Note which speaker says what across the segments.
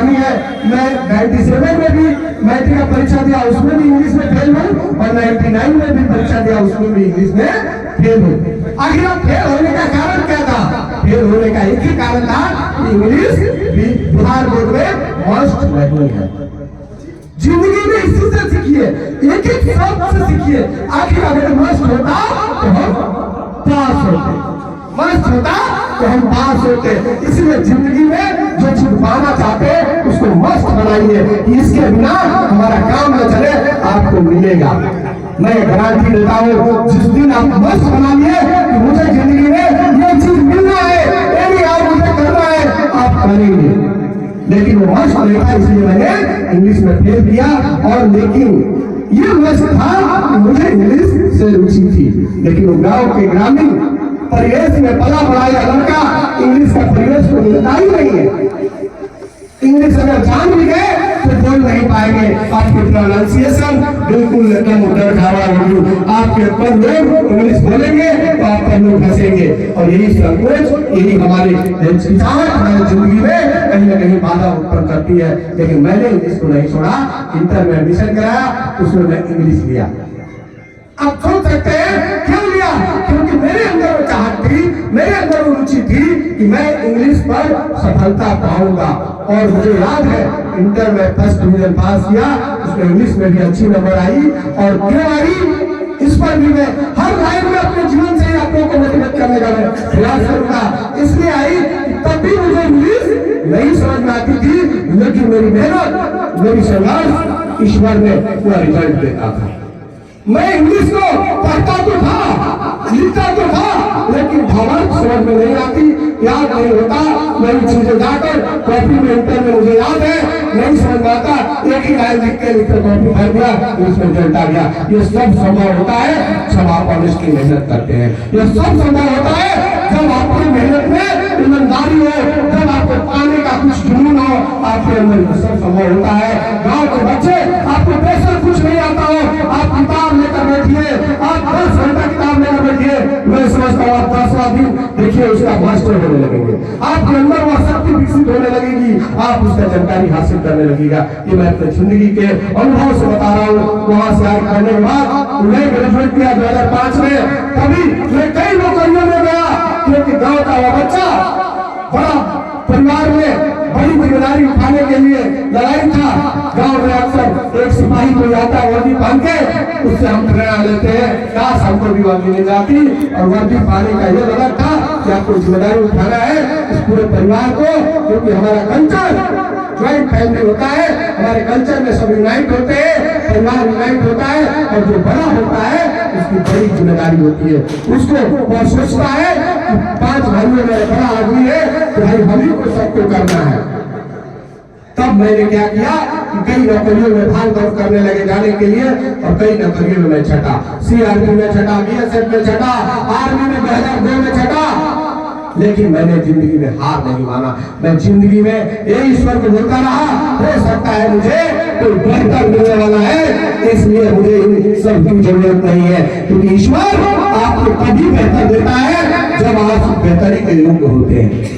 Speaker 1: कहानी है, मैं 97 में भी मैट्रिक का परीक्षा दिया, उसमें भी इंग्लिश में फेल हूँ, और 99 में भी परीक्षा दिया, उसमें भी इंग्लिश में फेल हूँ। आखिर फेल होने का कारण क्या था? फेल होने का एक ही कारण था, इंग्लिश बिहार बोर्ड में मस्ट नहीं है। जिंदगी में इसी से सीखिए, एक एक शब्द से सीखिए। आखिर अगर मस्त होता तो हम पास होते, मस्त होता तो हम पास होते। इसलिए जिंदगी में जो चीज पाना चाहते उसको मस्त बनाइए, इसके बिना हमारा काम न चले, आपको मिलेगा। मैं गारंटी देता हूँ, जिस दिन आप मस्त बना लिए कि मुझे जिंदगी में ये चीज मिलना है, ये आप मुझे करना है, आप करेंगे। लेकिन वो मस्त नहीं था, इसलिए मैंने इंग्लिश में फेल किया। और लेकिन ये मस्त था, मुझे इंग्लिश से रुचि थी, लेकिन वो गांव के ग्रामीण परिवेश में पला बढ़ाया लड़का इंग्लिश का परिवेश को मिलता ही नहीं है। इंग्लिश अगर जान भी गए तो बोल नहीं पाएंगे, आपके प्रोनाउंसिएशन बिल्कुल एकदम उधर खावा होगी। आपके ऊपर लोग इंग्लिश बोलेंगे तो आप पर लोग हंसेंगे, और यही संकोच, यही हमारे हिचकिचाहट हमारी जिंदगी में कहीं न कहीं बाधा उत्पन्न करती है। लेकिन मैंने इंग्लिश को नहीं छोड़ा, इंटर में एडमिशन कराया, उसमें मैं इंग्लिश लिया। आप सोच सकते हैं क्यों लिया? क्योंकि मेरे अंदर वो चाहत थी, मेरे अंदर वो रुचि थी कि मैं इंग्लिश पर सफलता पाऊंगा। और मुझे याद है, इंटर में फर्स्ट डिवीजन पास किया, उसमें इंग्लिश में भी अच्छी नंबर आई। और क्यों आई, इस पर भी मैं हर लाइन में अपने जीवन से आप लोगों को मोटिवेट करने का मैं प्रयास करूंगा। इसलिए आई, तब भी मुझे इंग्लिश नहीं समझ में आती थी, लेकिन मेरी मेहनत, मेरी संघर्ष ईश्वर ने पूरा रिजल्ट देता था। मैं इंग्लिश को पढ़ता तो था, लिखता तो था, लेकिन भावार्थ समझ में नहीं आती, याद नहीं होता। नई चीजें जाकर कॉपी में इंटर में मुझे याद है, नहीं समझ में आता, एक ही लाइन लिख के कॉपी भर दिया, उसमें रिजल्ट आ गया। ये सब संभव होता है जब आप ऑनेस्ट की मेहनत करते हैं। ये सब संभव होता है जब आपकी मेहनत में ईमानदारी हो, जब आपको पाने का कुछ जुनून हो, आपके अंदर सब संभव होता है। गाँव के बच्चे, आपको प्रेशर कुछ नहीं आता हो, आप किताब लेकर बैठिए, आप 10 घंटा किताब लेकर बैठिए, मैं समझता हूँ आप 10वां दिन देखिए उसका मास्टर होने लगेंगे, आपके अंदर वह शक्ति विकसित होने लगेगी, आप उसका जानकारी हासिल करने लगेगा। ये मैं अपने जिंदगी के अनुभव से बता रहा हूँ। वहां से आगे करने के बाद मैं ग्रेजुएट किया 2005 में, तभी मैं कई नौकरियों में गया, क्योंकि गाँव का वह बच्चा बड़ा परिवार में बड़ी जिम्मेदारी उठाने के लिए लड़ाई था। गांव में अक्सर एक सिपाही को जाता वर्दी पहन के, उससे हम प्रेरणा लेते हैं, काश हमको भी वर्दी मिल जाती। और वर्दी पाने का ये लगा था कि आपको जिम्मेदारी उठाना है इस पूरे परिवार को, क्योंकि हमारा कल्चर ज्वाइंट फैमिली होता है, हमारे कल्चर में सब यूनाइट होते हैं, परिवार यूनाइट होता है, और जो बड़ा होता है उसकी बड़ी जिम्मेदारी होती है। उसको वह सोचता है कि 5 भाइयों में बड़ा आदमी है, तो भाई हम ही को सबको करना है। तब मैंने क्या किया कि कई नौकरियों में भाग दौड़ करने लगे जाने के लिए, और कई नौकरियों में मैं छटा, CRP में छटा, BSF में छटा, आर्मी में 2002 में छटा। लेकिन मैंने जिंदगी में हार नहीं माना। मैं जिंदगी में यही ईश्वर को बोलता रहा, हो सकता है मुझे कोई बेहतर मिलने वाला है, इसलिए मुझे इन सब की जरूरत नहीं है। क्योंकि ईश्वर आपको कभी बेहतर देता है जब आप बेहतरी के योग्य होते हैं।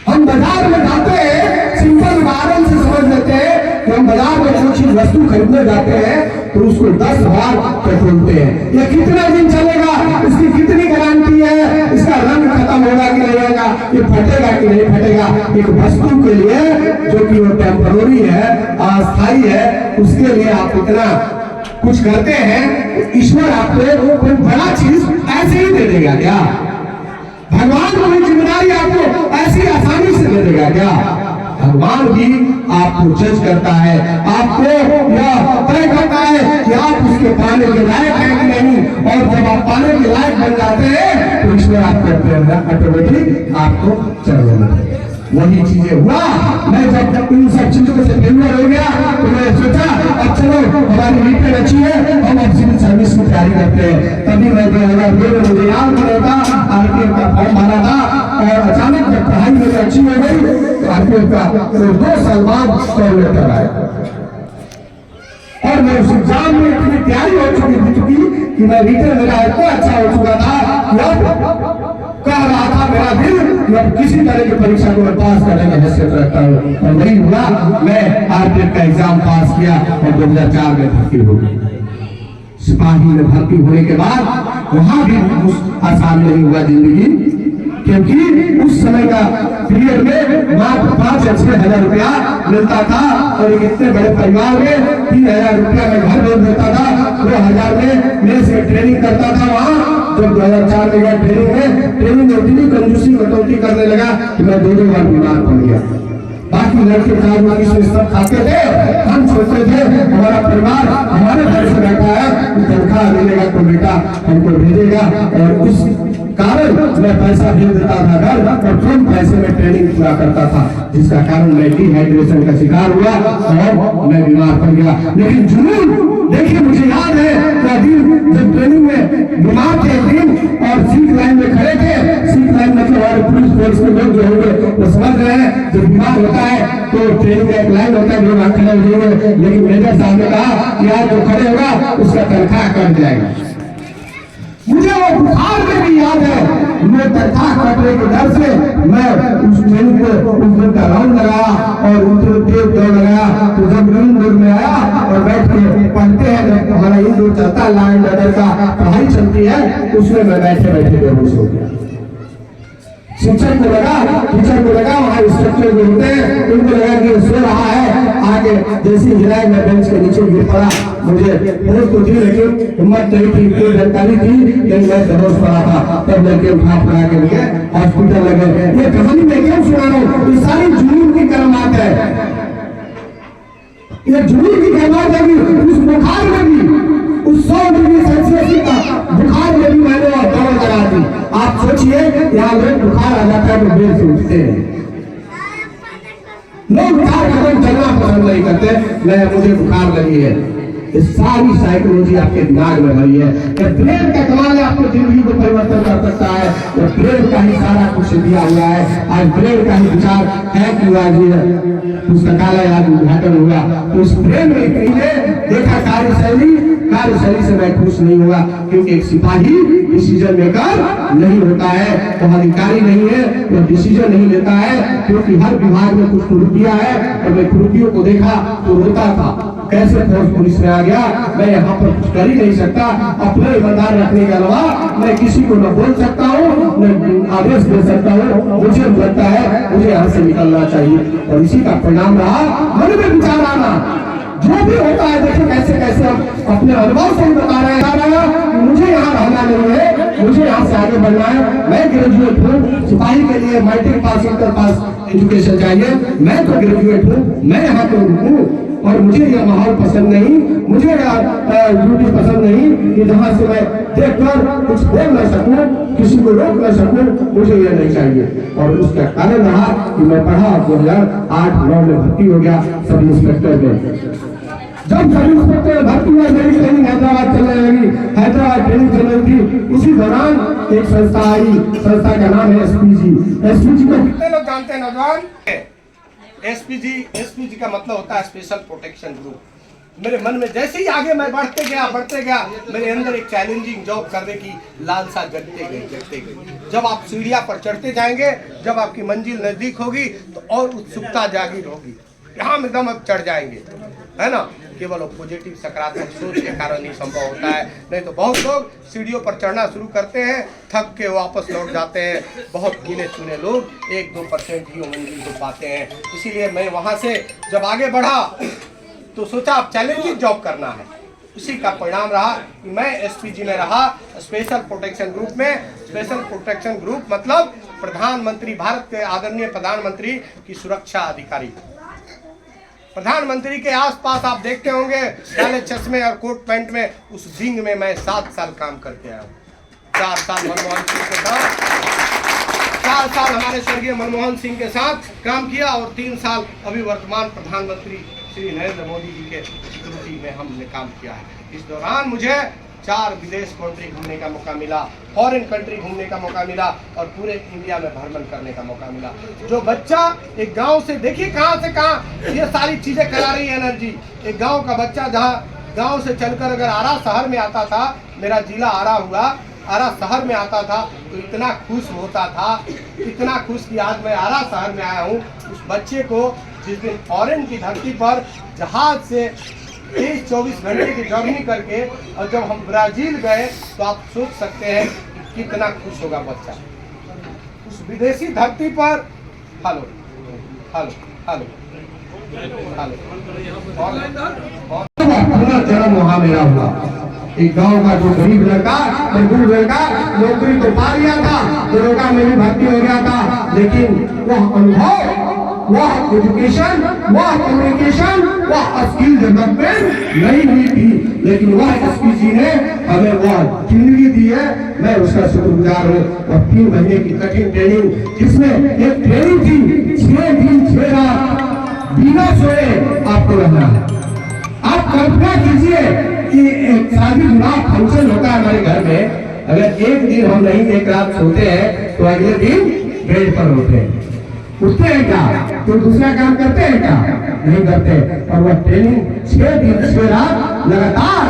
Speaker 1: हम बाजार में जाते हैं, सिंपल उदाहरण से समझ लेते हैं कि हम बाजार में कोई चीज वस्तु खरीदने जाते हैं तो उसको 10 बार पेट्रोलते हैं। ये कितना दिन चलेगा, इसकी कितनी गारंटी है, इसका रंग खत्म होगा कि नहीं होगा, ये फटेगा कि नहीं फटेगा। एक वस्तु के लिए जो कि वो टेम्पररी है, अस्थायी है, उसके लिए आप इतना कुछ करते हैं। ईश्वर आपको कोई बड़ा चीज ऐसे ही दे देगा क्या? भगवान कोई जिम्मेदारी आपको ऐसी आसानी से दे देगा क्या? भगवान भी आपको जज करता है, आपको यह तय करता है कि आप उसके पाने के लायक हैं कि नहीं। और जब आप पाने के लायक बन जाते हैं तो ईश्वर आपको ऑटोमेटिक आपको चढ़ने लगता है। वही चीजें हुआ। मैं जब इन सब चीजों से फेलियर हो गया तो मैंने सोचा अब चलो हमारी रिटेन अच्छी है, हम अब सिविल सर्विस की तैयारी करते हैं। तभी मैं 2002 में मुझे याद नहीं था, RPF का फॉर्म भरा था, और अचानक जब पढ़ाई मेरी अच्छी हो गई तो RPF का 2 साल बाद कॉल लेटर आया, और मैं उस एग्जाम में इतनी तैयारी हो चुकी कि मैं रिटेन मेरा इतना अच्छा हो चुका था, कह रहा था मेरा दिल कि अब किसी तरह की परीक्षा को मैं पास करने की हैसियत रखता हूँ। और वही हुआ, मैं आरपीएफ का एग्जाम पास किया और 2004 में भर्ती हो गई। सिपाही में भर्ती होने के बाद वहां भी आसान नहीं हुआ जिंदगी, क्योंकि उस समय का पीरियड में मात्र 5 या 6 हजार रुपया मिलता था और एक इतने बड़े परिवार में 3,000 रुपया में घर भेज देता था। 2,000 में मेरे से ट्रेनिंग करता था वहाँ। जब 2004 में गया ट्रेनिंग होती थी, कंजूसी कटौती करने लगा कि मैं 2 बार बीमार पड़ गया। बाकी लड़के राजवाड़ी से सब खाते थे, हम सोचते थे हमारा परिवार हमारे घर से बैठा है, तनख्वाह मिलेगा तो बेटा हमको भेजेगा, और उस कारण मैं पैसा भेज देता था घर और कम पैसे में ट्रेनिंग पूरा करता था, जिसका कारण मैं डिहाइड्रेशन का शिकार हुआ और मैं बीमार पड़ गया। लेकिन जुनून देखिए, मुझे याद है जब ट्रेनिंग में बीमार थे दिन और सिख लाइन में खड़े थे। सिख लाइन मतलब हमारे पुलिस फोर्स के लोग जो होंगे वो समझ रहे हैं, जब बीमार होता है तो ट्रेनिंग में एक लाइन होता है, लोग खड़े हो जाएंगे, लेकिन मेजर साहब ने कहा कि यार जो खड़े होगा उसका तनख्वाह कट जाएगा। मुझे वो बुखार में भी याद है, मैं तनख्वाह कटने के डर से मैं उस ट्रेनिंग को उस दिन का राउंड लगाया और उतने तेज दौड़ लगाया। तो जब रोड में आया और बैठ के पढ़ते हैं, हमारा इंदौर चलता है, लाइन ऑर्डर का पढ़ाई चलती है, उसमें मैं बैठे बैठे बेहोश हो गया। शिक्षक को लगा, टीचर को लगा, वहाँ इंस्ट्रक्टर जो होते हैं उनको लगा कि सो रहा है, आगे जैसी हिलाई में बेंच के नीचे गिर पड़ा। मुझे होश तो थी लेकिन हिम्मत नहीं थी, कोई जानकारी थी, लेकिन मैं बेहोश पड़ा था। तब लड़के उठा पड़ा के लिए हॉस्पिटल लगे। ये कहानी मैं क्यों सुना रहा हूँ? ये सारी जुनून की करामात है, ये जुनून की करामात है कि उस बुखार में भी, उस 100 डिग्री सेल्सियस का बुखार में भी मैंने दौड़ लगा दी। आप सोचिए, यहाँ लोग बुखार आ जाता है तो बेर से उठते हैं, लोग बुखार खत्म चलना पसंद नहीं करते। मुझे बुखार लगी है, ये सारी साइकोलॉजी आपके दिमाग में भरी है। ब्रेन का कमाल है, आपको जिंदगी को परिवर्तन कर सकता है। ब्रेन का ही सारा कुछ दिया हुआ है। आज ब्रेन का ही विचार है कि आज पुस्तकालय आज उद्घाटन हुआ, तो उस ब्रेन में देखा कार्यशैली से मैं खुश नहीं हुआ, क्योंकि एक सिपाही डिसीजन मेकर नहीं होता है, वो अधिकारी नहीं है, वो डिसीजन नहीं लेता है, क्योंकि हर विभाग में कुछ त्रुटियां है। और मैं त्रुटियों को देखा तो रोता था, कैसे फोर्स पुलिस में आ गया, मैं यहाँ पर कुछ कर ही नहीं सकता। अपने ईमानदार रखने के अलावा मैं किसी को न बोल सकता हूँ, न आदेश दे सकता हूँ। मुझे लगता है मुझे यहाँ से निकलना चाहिए, और इसी का परिणाम रहा मन में विचार आना। जो भी होता है, देखो कैसे कैसे हम अपने अनुभव से बता रहे हैं, मुझे यहाँ रहना नहीं है, मुझे यहाँ से आगे बढ़ना है। मैं ग्रेजुएट हूँ, सिपाही के लिए matric pass inter pass education चाहिए। मैं तो ग्रेजुएट हूँ, मैं यहाँ पे हूँ, और मुझे यह माहौल पसंद नहीं, मुझे ड्यूटी पसंद नहीं कि जहाँ से मैं देखकर कुछ बोल न सकूं, किसी को रोक न सकूं, मुझे यह नहीं चाहिए। और उसका कारण रहा कि मैं पढ़ा, 2008-9 में भर्ती हो गया सब इंस्पेक्टर में। जब सब इंस्पेक्टर भर्ती हुआ, मेरी ट्रेनिंग हैदराबाद चलने लगी, हैदराबाद ट्रेनिंग चल रही थी। उसी दौरान एक संस्था आई, संस्था का नाम है एसपीजी। एसपीजी को कितने लोग जानते हैं नौजवान? एसपीजी का मतलब होता है स्पेशल प्रोटेक्शन ग्रुप। मेरे मन में जैसे ही आगे मैं बढ़ते गया, मेरे अंदर एक चैलेंजिंग जॉब करने की लालसा जगते गई। जब आप सीढ़ियां पर चढ़ते जाएंगे, जब आपकी मंजिल नजदीक होगी, तो और उत्सुकता जागृत होगी, यहाँ एकदम अब चढ़ जाएंगे, है ना। केवल पॉजिटिव सकारात्मक सोच के कारण ही संभव होता है, नहीं तो बहुत लोग सीढ़ियों पर चढ़ना शुरू करते हैं, थक के वापस लौट जाते हैं। बहुत गिने चुने लोग 1-2% ही मंजिल को पाते हैं। इसीलिए मैं वहाँ से जब आगे बढ़ा तो सोचा अब चैलेंजिंग जॉब करना है। इसी का परिणाम रहा कि मैं एसपीजी में रहा, स्पेशल प्रोटेक्शन ग्रुप में। स्पेशल प्रोटेक्शन ग्रुप मतलब प्रधानमंत्री, भारत के आदरणीय प्रधानमंत्री की सुरक्षा अधिकारी। प्रधानमंत्री के आसपास आप देखते होंगे काले चश्मे और कोट पैंट में, उस विंग में मैं 7 साल काम करके आया हूँ। 4 साल मनमोहन सिंह के साथ, 4 साल हमारे स्वर्गीय मनमोहन सिंह के साथ काम किया, और 3 साल अभी वर्तमान प्रधानमंत्री श्री नरेंद्र मोदी जी के सिक्योरिटी में हमने काम किया है। इस दौरान मुझे 4 विदेश कंट्री घूमने का मौका मिला, फॉरेन कंट्री घूमने का मौका मिला, और पूरे इंडिया में भ्रमण करने का मौका मिला। जो बच्चा एक गांव से, देखिए कहां से कहां ये सारी चीजें करा रही है एनर्जी। एक गांव का बच्चा जहां गांव से चलकर अगर आरा शहर में आता था, मेरा जिला आरा हुआ,
Speaker 2: आरा शहर में आता था तो इतना खुश होता था, इतना खुश कि आज मैं आरा शहर में आया हूँ। उस बच्चे को जिस दिन फॉरेन की धरती पर जहाज से 23-24 घंटे की जर्नी करके और जब हम ब्राजील गए तो आप सोच सकते हैं कि कितना खुश होगा बच्चा उस विदेशी धरती पर। हेलो हेलो हेलो हेलो
Speaker 1: पुनर्जन्म वहां मेरा हुआ। एक गांव का जो गरीब लड़का, मजदूर लड़का, नौकरी तो पा लिया था, दरोगा में भी भर्ती हो गया था, लेकिन वह अनुभव, वह एजुकेशन, वह कम्युनिकेशन, वह स्किल डेवलपमेंट नहीं हुई थी, लेकिन वह एसपी जी ने हमें वह जिंदगी दी है। मैं उसका शुक्रगुजार हूँ। और 3 महीने की कठिन ट्रेनिंग, जिसमें एक ट्रेनिंग थी 6 दिन 6 रात बिना सोए आपको रहना है। आप कल्पना कीजिए कि एक शादी विवाह फंक्शन होता है हमारे घर में, अगर एक दिन हम नहीं एक रात सोते हैं तो अगले दिन बेड पर होते हैं। उठते हैं क्या? तो दूसरा काम करते हैं क्या? नहीं करते। और वह ट्रेनिंग 6 दिन 6 रात लगातार,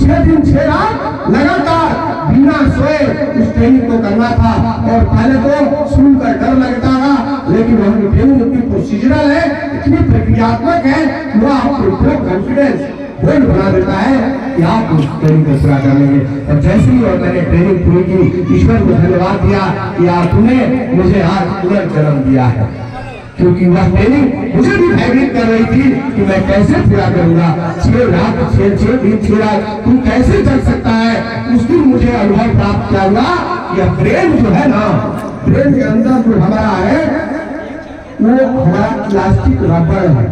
Speaker 1: 6 दिन 6 रात लगातार बिना सोए उस ट्रेनिंग को करना था। और पहले तो सुनकर डर लगता था, लेकिन वहाँ की ट्रेनिंग इतनी प्रोसीजरल है, इतनी प्रक्रियात्मक है, वह आपको इतना कॉन्फिडेंस बोल्ड बना देता है कि आप उस ट्रेनिंग को पूरा कर लेंगे। और जैसे ही और मैंने ट्रेनिंग पूरी की, ईश्वर को धन्यवाद दिया कि आपने मुझे आज पुनर्जन्म दिया है, क्योंकि वह ट्रेनिंग मुझे भी भयभीत कर रही थी कि मैं कैसे पूरा करूंगा। 6 रात 6 दिन 6 रात तू कैसे चल सकता है। उस दिन मुझे अनुभव प्राप्त किया हुआ। यह ब्रेन जो है ना, ब्रेन के अंदर जो हमारा है वो हमारा प्लास्टिक रबड़ है।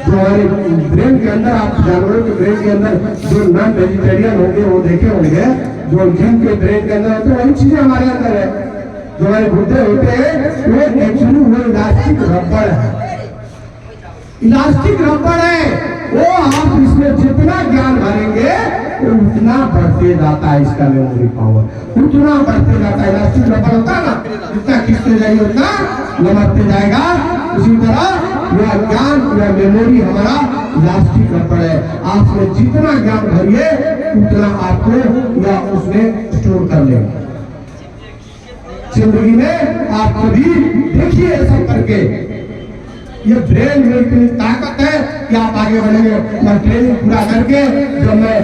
Speaker 1: जो हमारे ब्रेन के अंदर, आप जानवरों के ब्रेन के अंदर जो नॉन वेजिटेरियन होंगे वो देखे होंगे, जो जिन के ब्रेन के अंदर होते हैं वही चीजें हमारे अंदर है। जो हमारे गुर्दे होते हैं वो एक्चुअली वो इलास्टिक रबड़ है, इलास्टिक रबड़ है। वो आप इसमें जितना ज्ञान भरेंगे वो उतना बढ़ते जाता है, इसका मेमोरी पावर उतना बढ़ते जाता है। इलास्टिक रबड़ होता है ना, जितना खींचते जाएंगे उतना लमकते जाएगा। उसी तरह यह ज्ञान, यह मेमोरी हमारा इलास्टिक रबड़ है। आपने जितना ज्ञान भरिए उतना आपको यह उसमें स्टोर कर लेगा। जिंदगी में आप कभी देखिए ऐसा करके, ये ब्रेन में इतनी ताकत है कि आप आगे बढ़ेंगे। मैं ट्रेनिंग पूरा करके जब मैं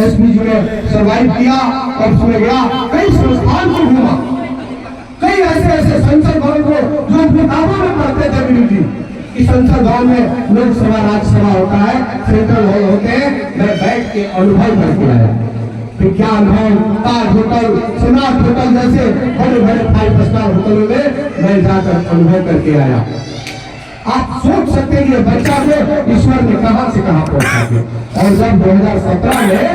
Speaker 1: एसपी जी में सर्वाइव किया और उसमें गया, कई संस्थान को घूमा, कई ऐसे संसद भवन को जो किताबों में पढ़ते थे गुरु जी कि संसद भवन में लोकसभा राज्यसभा होता है, सेंट्रल हॉल होते हैं, मैं बैठ के अनुभव करके आया। विज्ञान भवन, ताज होटल, स्मार्ट होटल जैसे बड़े बड़े 5 स्टार होटलों में मैं जाकर अनुभव करके आया। आप सोच सकते हैं कि बच्चा को ईश्वर ने कहां से कहां पहुंचा दिया। और जब 2017 में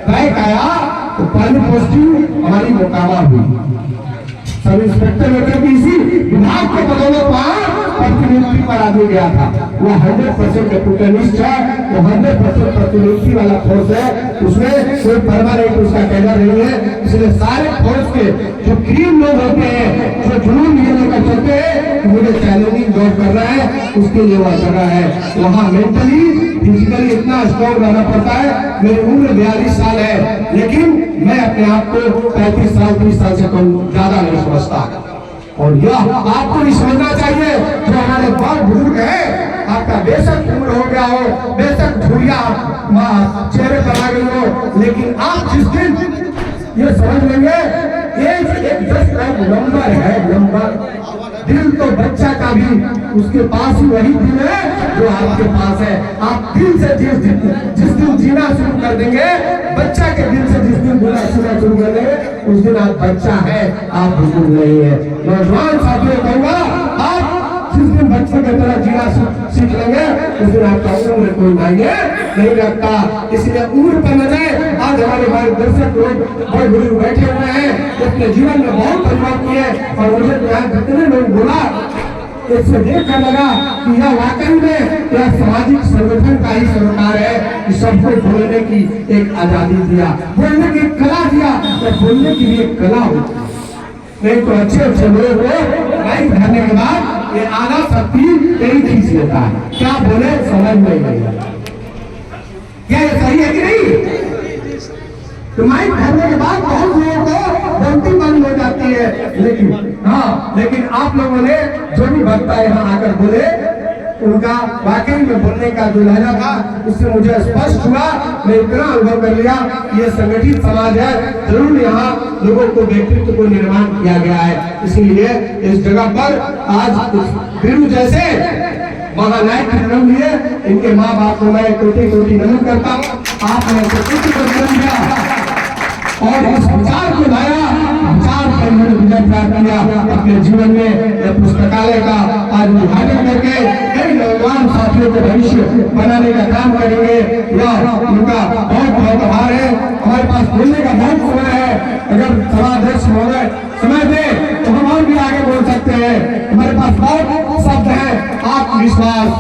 Speaker 1: बैक आया तो पहली पोस्टिंग हमारी मोकामा हुई। सब इंस्पेक्टर होकर भी इसी विभाग के बदौलत वहां प्रतिनियुक्ति पर आदमी गया था। वो 100% डेप्यूटेनिस्ट है, वो 100% प्रतिनियुक्ति वाला फोर्स है, उसमें कोई परमानेंट उसका कैडर नहीं है। इसलिए सारे फोर्स के जो क्रीम लोग होते हैं, जो जुनून लिए लेकर चलते हैं, मुझे चैलेंजिंग जॉब करना है, उसके लिए वह जगह है। वहाँ मेंटली फिजिकली इतना स्ट्रॉन्ग रहना पड़ता है। मेरी उम्र 42 साल है, लेकिन मैं अपने आप को 35 साल 30 साल से कम ज्यादा नहीं समझता। और यह आपको भी समझना चाहिए, जो हमारे बड़ बुजुर्ग है, आपका बेशक उम्र हो गया हो, बेशक झुरिया चेहरे पर आ गई हो, लेकिन आप जिस दिन ये समझ लेंगे एक जस्ट लाइक नंबर है, नंबर। दिल तो बच्चा का भी उसके पास ही वही दिल है जो आपके पास है। आप दिल से जिस दिन जीना शुरू कर देंगे, बच्चा के दिल से जिस दिन जीना शुरू कर देंगे, उस दिन आप बच्चा है, आप बिल्कुल नहीं है। नौजवान साथियों कहूँगा, आप जिस दिन बच्चे की तरह जीना सीख लेंगे, उस दिन आपका उम्र कोई मायने नहीं रखता। इसलिए उम्र पर न जाए। आज हमारे भाई दर्शक लोग बड़े बुजुर्ग बैठे हुए हैं, अपने जीवन में बहुत परिवर्तन किए, और मुझे कितने लोग बोला, इससे देखकर लगा कि यह वाकई में यह सामाजिक संगठन का ही सरकार है कि सबको बोलने की एक आजादी दिया, बोलने की कला दिया। तो बोलने की भी एक कला हो, नहीं तो अच्छे लोग माइक धरने के बाद ये आधा शक्ति यही खींच लेता है, क्या बोले समझ में नहीं आता। क्या ये सही है कि नहीं? तो माइक भरने के बाद बहुत लोगों को बोलती बंद हो जाती है, लेकिन आप लोगों ने जो भी वक्ता यहाँ आकर बोले उनका वाकई में बोलने का जो लहजा था उससे मुझे स्पष्ट हुआ। मैं इतना अनुभव कर लिया कि ये संगठित समाज है, जरूर यहाँ लोगों को व्यक्तित्व को निर्माण किया गया है। इसीलिए इस जगह पर आज वीरू जैसे महानायक जन्म लिए, इनके माँ बाप को मैं कोटि कोटि नमन करता हूँ। आपने जन्म दिया और इस विचार को लाया, विचार पर इन्होंने विजय प्राप्त किया अपने जीवन में। यह पुस्तकालय का आज उद्घाटन करके कई नौजवान साथियों को भविष्य बनाने का काम करेंगे। यह उनका बहुत बहुत आभार है। हमारे पास बोलने का बहुत समय है, अगर सभाध्यक्ष महोदय समय दे तो हम और भी आगे बोल सकते हैं। हमारे पास बहुत शब्द है, आत्मविश्वास,